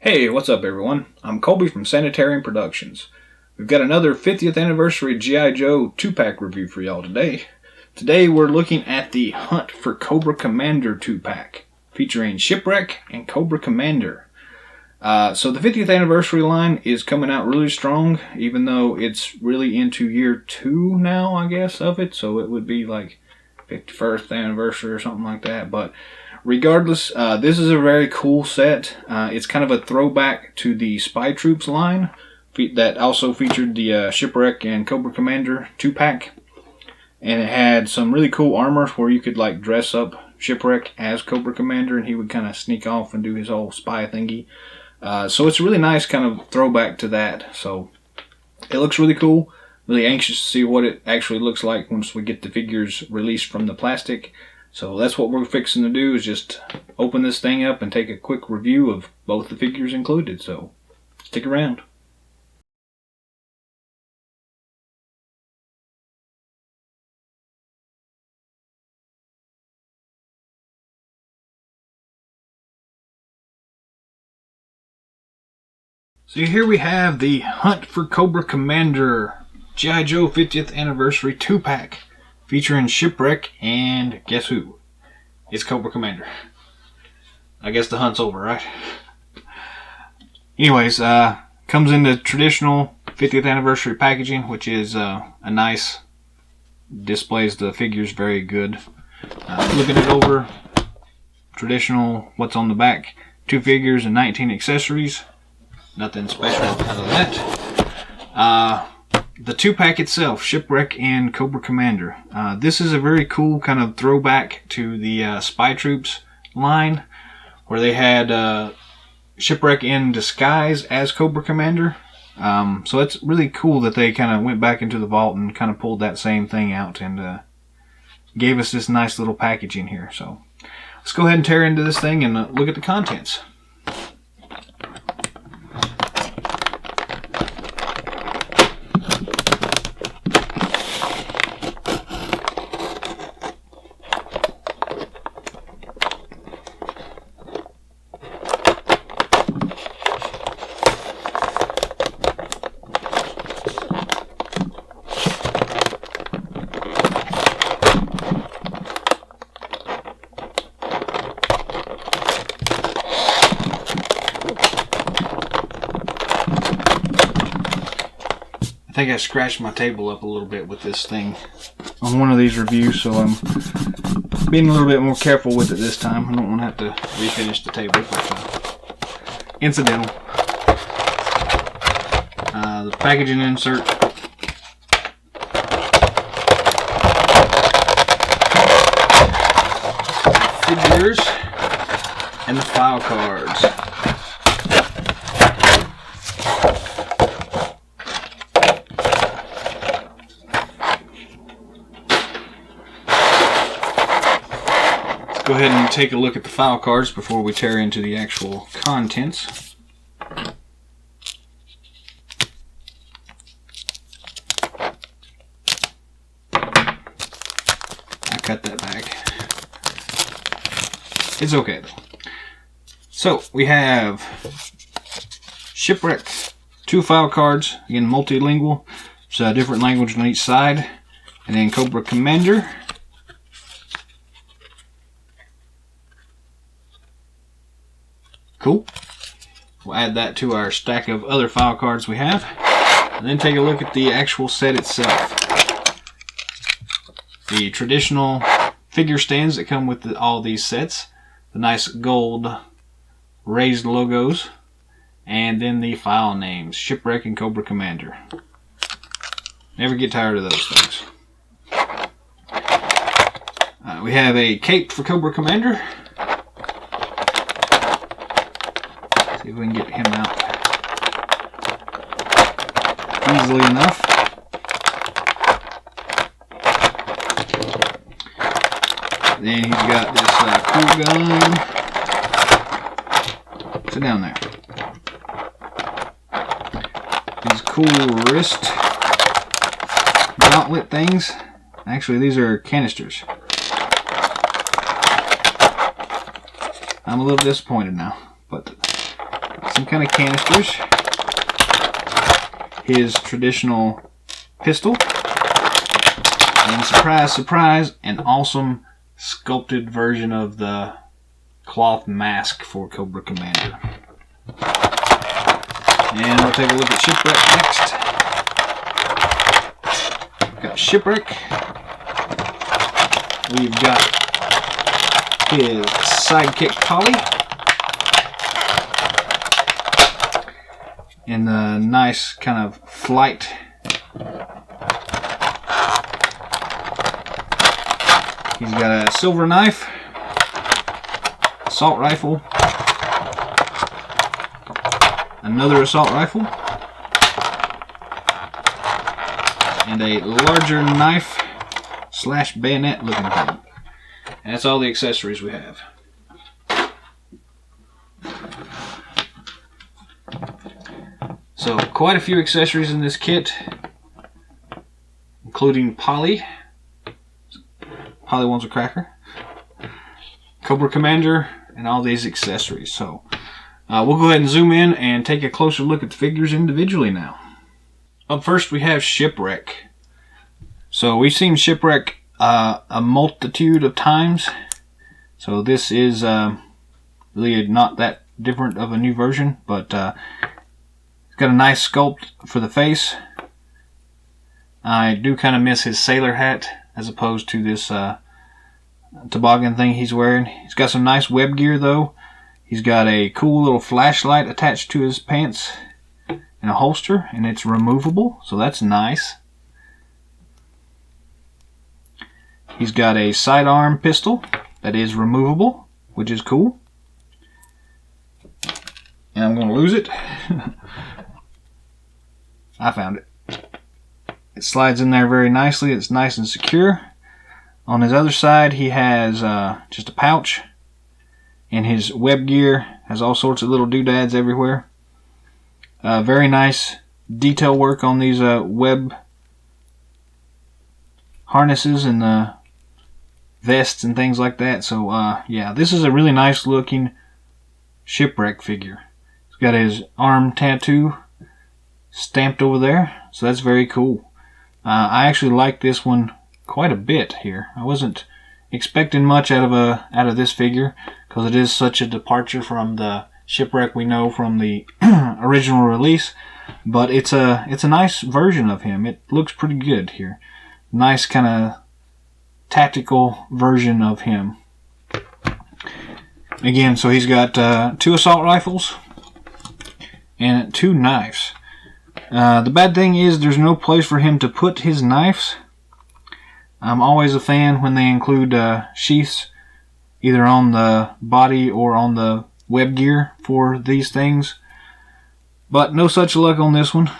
Hey, what's up everyone? I'm Colby from Sanitarium Productions. We've got another 50th anniversary G.I. Joe 2-pack review for y'all today. Today we're looking at the Hunt for Cobra Commander 2-pack, featuring Shipwreck and Cobra Commander. So the 50th anniversary line is coming out really strong, even though it's really into year 2 now, I guess, of it. So it would be like 51st anniversary or something like that. But regardless, this is a very cool set. It's kind of a throwback to the Spy Troops line that also featured the Shipwreck and Cobra Commander 2-pack. And it had some really cool armor where you could like dress up Shipwreck as Cobra Commander and he would kind of sneak off and do his whole spy thingy. So it's a really nice kind of throwback to that. So it looks really cool. Really anxious to see what it actually looks like once we get the figures released from the plastic. So that's what we're fixing to do, is just open this thing up and take a quick review of both the figures included. So stick around. So here we have the Hunt for Cobra Commander G.I. Joe 50th Anniversary 2-pack featuring Shipwreck and guess who? It's Cobra Commander. I guess the hunt's over, right? Anyways, comes in the traditional 50th anniversary packaging, which is a nice, displays the figures very good. Looking it over, traditional, what's on the back, 2 figures and 19 accessories. Nothing special out of that. The 2-pack itself, Shipwreck and Cobra Commander. This is a very cool kind of throwback to the Spy Troops line, where they had Shipwreck in disguise as Cobra Commander. So it's really cool that they kind of went back into the vault and kind of pulled that same thing out and gave us this nice little packaging here. So let's go ahead and tear into this thing and look at the contents. I think I scratched my table up a little bit with this thing on one of these reviews, so I'm being a little bit more careful with it this time. I don't want to have to refinish the table, but incidental. The packaging insert. Figures and the file cards. Go ahead and take a look at the file cards before we tear into the actual contents. I cut that back. It's okay though. So we have Shipwreck, 2 file cards, again multilingual, so a different language on each side, and then Cobra Commander. Cool. We'll add that to our stack of other file cards we have. And then take a look at the actual set itself. The traditional figure stands that come with all these sets. The nice gold raised logos. And then the file names. Shipwreck and Cobra Commander. Never get tired of those things. We have a cape for Cobra Commander. See if we can get him out easily enough. Then he's got this cool gun. Sit down there. These cool wrist gauntlet things. Actually, these are canisters. I'm a little disappointed now, but some kind of canisters, his traditional pistol, and surprise, surprise, an awesome sculpted version of the cloth mask for Cobra Commander. And we'll take a look at Shipwreck next. We've got Shipwreck. We've got his sidekick Polly. In the nice kind of flight. He's got a silver knife, assault rifle, another assault rifle, and a larger knife slash bayonet looking thing. And that's all the accessories we have. So quite a few accessories in this kit, including Polly. Polly wants a cracker. Cobra Commander, and all these accessories. So we'll go ahead and zoom in and take a closer look at the figures individually now. Up first we have Shipwreck. So we've seen Shipwreck a multitude of times. So this is really not that different of a new version, but it's got a nice sculpt for the face. I do kind of miss his sailor hat as opposed to this toboggan thing he's wearing. He's got some nice web gear though. He's got a cool little flashlight attached to his pants and a holster, and it's removable, so that's nice. He's got a sidearm pistol that is removable, which is cool. And I'm going to lose it. I found it. It slides in there very nicely. It's nice and secure. On his other side, he has just a pouch. And his web gear has all sorts of little doodads everywhere. Very nice detail work on these web harnesses and the vests and things like that. So, yeah, this is a really nice looking Shipwreck figure. He's got his arm tattoo stamped over there, so that's very cool. I actually like this one quite a bit here. I wasn't expecting much out of this figure because it is such a departure from the Shipwreck we know from the original release, but it's a nice version of him. It looks pretty good here. Nice kind of tactical version of him. Again, so he's got 2 assault rifles and 2 knives. The bad thing is there's no place for him to put his knives. I'm always a fan when they include sheaths either on the body or on the web gear for these things. But no such luck on this one.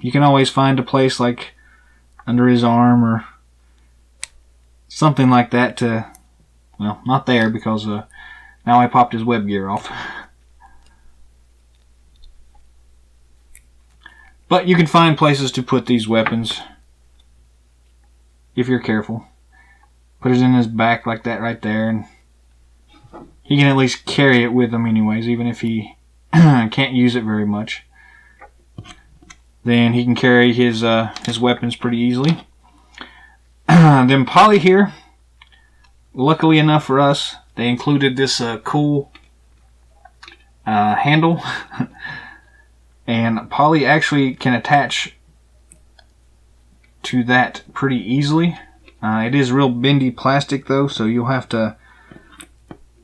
You can always find a place like under his arm or something like that to, well, not there because now I popped his web gear off. But you can find places to put these weapons if you're careful. Put it in his back like that right there, and he can at least carry it with him anyways, even if he can't use it very much. Then he can carry his weapons pretty easily. Then Polly here, luckily enough for us, they included this cool handle. And Polly actually can attach to that pretty easily. It is real bendy plastic though, so you'll have to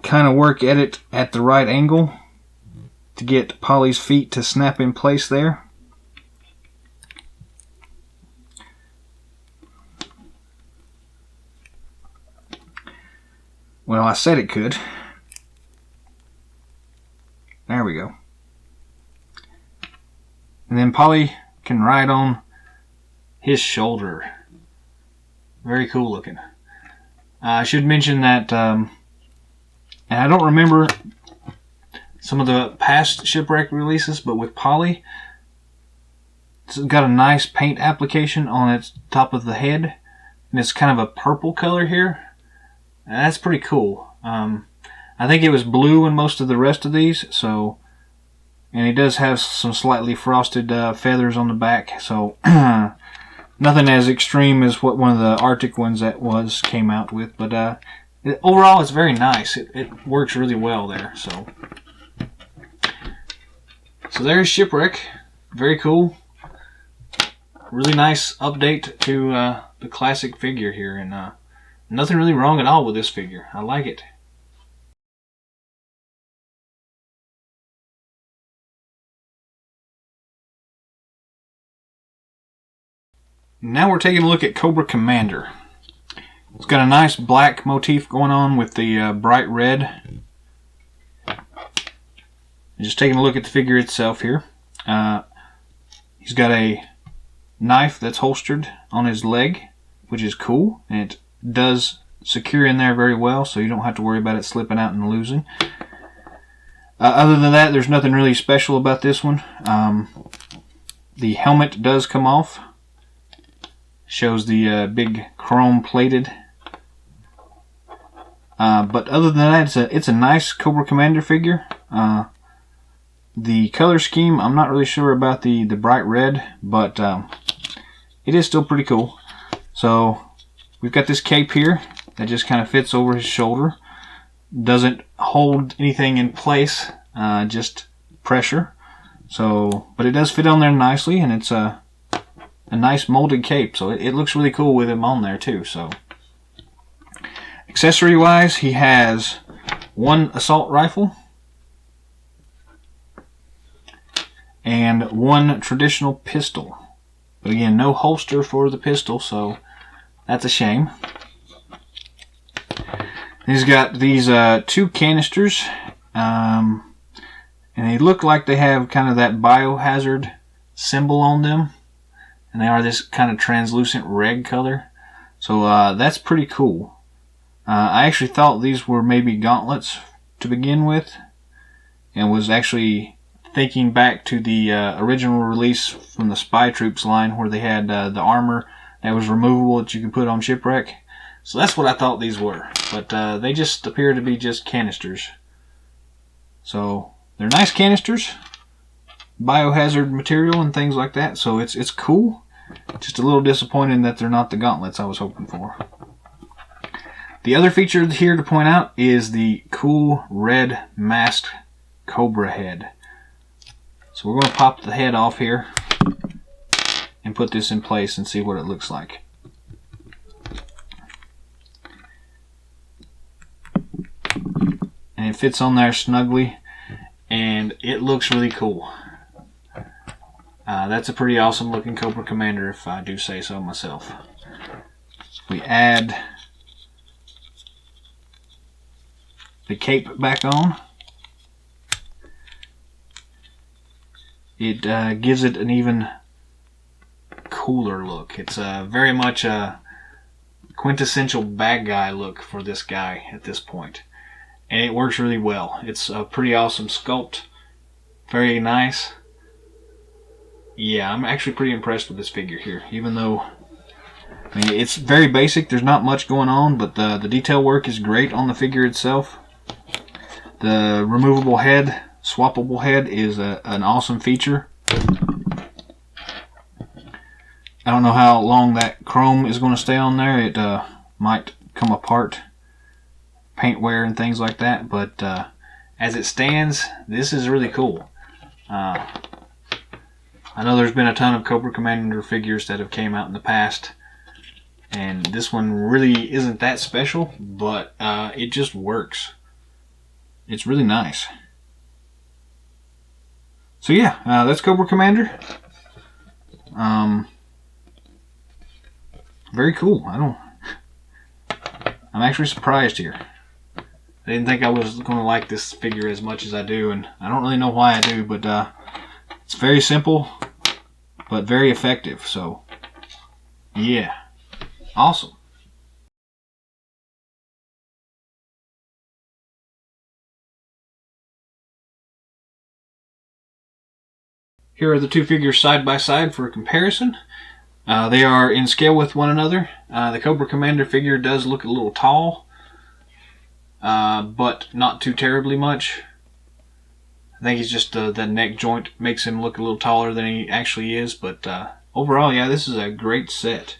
kind of work at it at the right angle to get Polly's feet to snap in place there. Well, I said it could. There we go. And then Polly can ride on his shoulder. Very cool looking. I should mention that, and I don't remember some of the past Shipwreck releases, but with Polly, it's got a nice paint application on its top of the head, and it's kind of a purple color here. And that's pretty cool. I think it was blue in most of the rest of these, so and he does have some slightly frosted feathers on the back, so nothing as extreme as what one of the Arctic ones came out with, but overall it's very nice. It works really well there. So there's Shipwreck. Very cool. Really nice update to the classic figure here, and nothing really wrong at all with this figure. I like it. Now we're taking a look at Cobra Commander. It's got a nice black motif going on with the bright red. Just taking a look at the figure itself here. He's got a knife that's holstered on his leg, which is cool, and it does secure in there very well, so you don't have to worry about it slipping out and losing. Other than that, there's nothing really special about this one. The helmet does come off. Shows the big chrome plated. But other than that, it's a nice Cobra Commander figure. The color scheme, I'm not really sure about the bright red, but it is still pretty cool. So we've got this cape here that just kind of fits over his shoulder. Doesn't hold anything in place, just pressure. So, but it does fit on there nicely, and it's a nice molded cape, so it looks really cool with him on there too. So accessory wise, he has one assault rifle and one traditional pistol, but again, no holster for the pistol, so that's a shame. He's got these two canisters, and they look like they have kind of that biohazard symbol on them. And they are this kind of translucent red color. So that's pretty cool. I actually thought these were maybe gauntlets to begin with, and was actually thinking back to the original release from the Spy Troops line, where they had the armor that was removable that you could put on Shipwreck. So that's what I thought these were. But they just appear to be just canisters. So they're nice canisters. Biohazard material and things like that. So it's cool. Just a little disappointing that they're not the gauntlets I was hoping for. The other feature here to point out is the cool red masked cobra head. So we're going to pop the head off here and put this in place and see what it looks like. And it fits on there snugly, and it looks really cool. That's a pretty awesome looking Cobra Commander, if I do say so myself. We add the cape back on. It gives it an even cooler look. It's very much a quintessential bad guy look for this guy at this point. And it works really well. It's a pretty awesome sculpt. Very nice. Yeah, I'm actually pretty impressed with this figure here, even though, I mean, it's very basic. There's not much going on, but the detail work is great on the figure itself. The removable head, swappable head, is an awesome feature. I don't know how long that chrome is going to stay on there. It might come apart, paint wear and things like that, but as it stands, this is really cool. I know there's been a ton of Cobra Commander figures that have came out in the past, and this one really isn't that special, but it just works. It's really nice. So yeah, that's Cobra Commander. Very cool. I'm actually surprised here. I didn't think I was going to like this figure as much as I do, and I don't really know why I do, but it's very simple, but very effective. So, yeah. Awesome. Here are the two figures side by side for a comparison. They are in scale with one another. The Cobra Commander figure does look a little tall, but not too terribly much. I think he's just that neck joint makes him look a little taller than he actually is. But overall, yeah, this is a great set.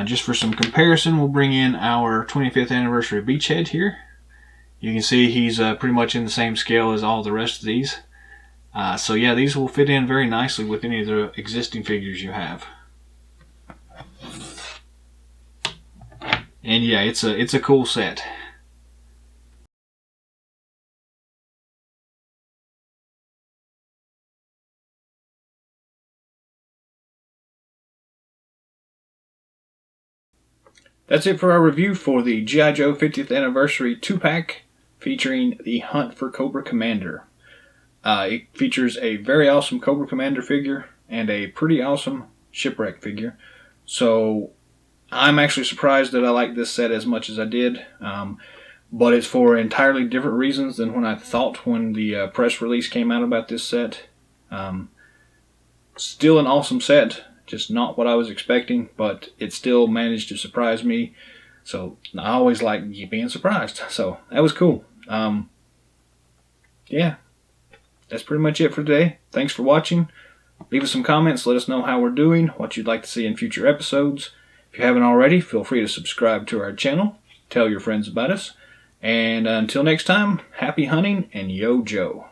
Just for some comparison, we'll bring in our 25th anniversary Beachhead here. You can see he's pretty much in the same scale as all the rest of these. So yeah, these will fit in very nicely with any of the existing figures you have. And yeah, it's a cool set. That's it for our review for the G.I. Joe 50th Anniversary 2-pack featuring the Hunt for Cobra Commander. It features a very awesome Cobra Commander figure and a pretty awesome Shipwreck figure. So I'm actually surprised that I like this set as much as I did. But it's for entirely different reasons than when I thought when the press release came out about this set. Still an awesome set. Just not what I was expecting, but it still managed to surprise me. So I always like being surprised. So that was cool. Yeah, that's pretty much it for today. Thanks for watching. Leave us some comments. Let us know how we're doing, what you'd like to see in future episodes. If you haven't already, feel free to subscribe to our channel. Tell your friends about us. And until next time, happy hunting and yo Joe.